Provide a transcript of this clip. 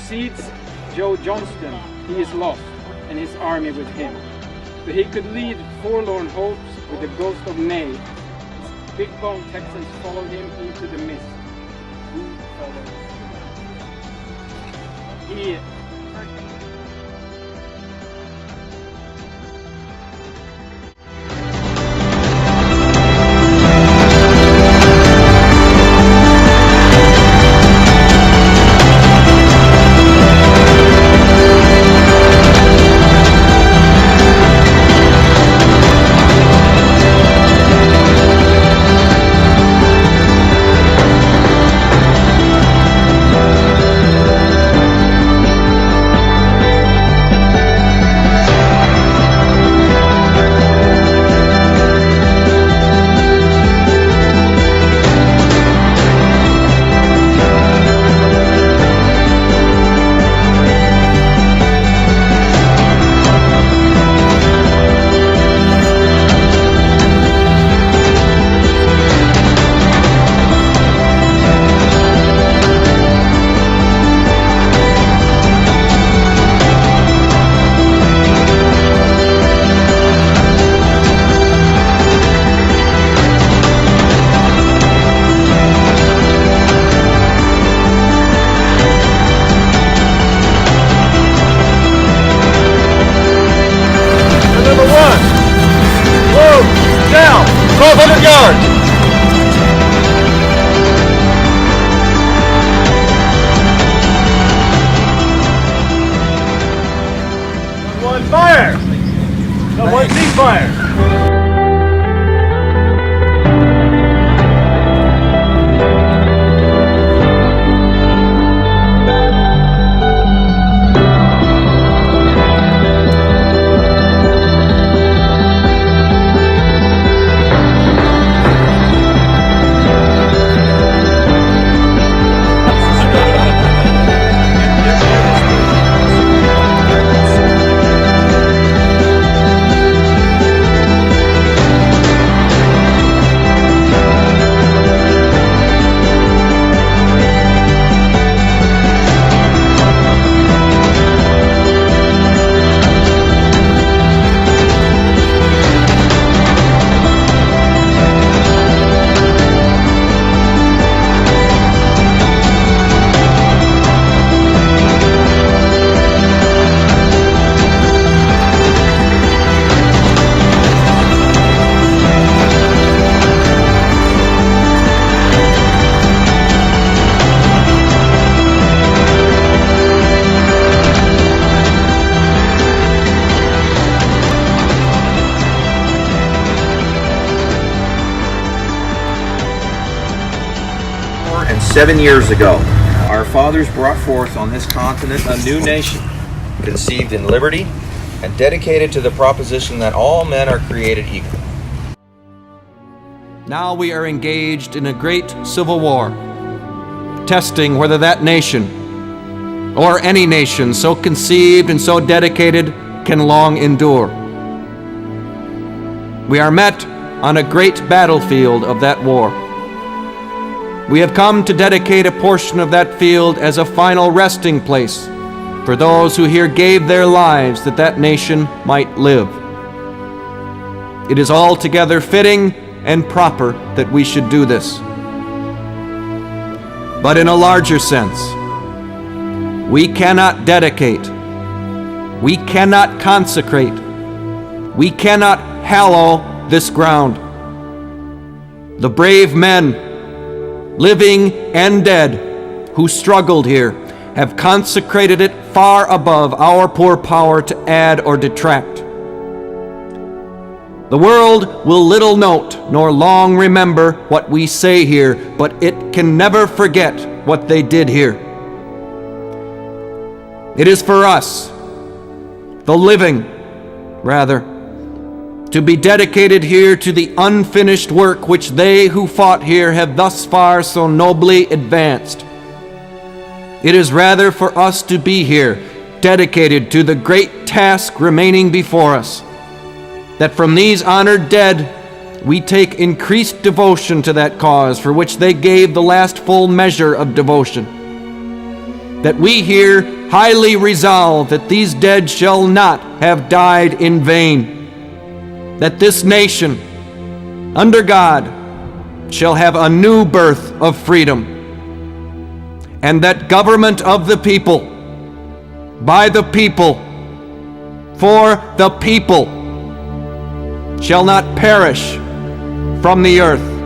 succeeds Joe Johnston, he is lost, and his army with him. But he could lead forlorn hopes with the ghost of May. His big-boned Texans followed him into the mist. Who followed? He down, 1,200 yards. One fire. One ceasefire. And 7 years ago, our fathers brought forth on this continent a new nation, conceived in liberty and dedicated to the proposition that all men are created equal. Now we are engaged in a great civil war, testing whether that nation, or any nation so conceived and so dedicated, can long endure. We are met on a great battlefield of that war. We have come to dedicate a portion of that field as a final resting place for those who here gave their lives that that nation might live. It is altogether fitting and proper that we should do this. But in a larger sense, we cannot dedicate, we cannot consecrate, we cannot hallow this ground. The brave men, living and dead, who struggled here, have consecrated it far above our poor power to add or detract. The world will little note nor long remember what we say here, but it can never forget what they did here. It is for us, the living, rather, to be dedicated here to the unfinished work which they who fought here have thus far so nobly advanced. It is rather for us to be here, dedicated to the great task remaining before us, that from these honored dead we take increased devotion to that cause for which they gave the last full measure of devotion, that we here highly resolve that these dead shall not have died in vain, that this nation, under God, shall have a new birth of freedom, and that government of the people, by the people, for the people, shall not perish from the earth.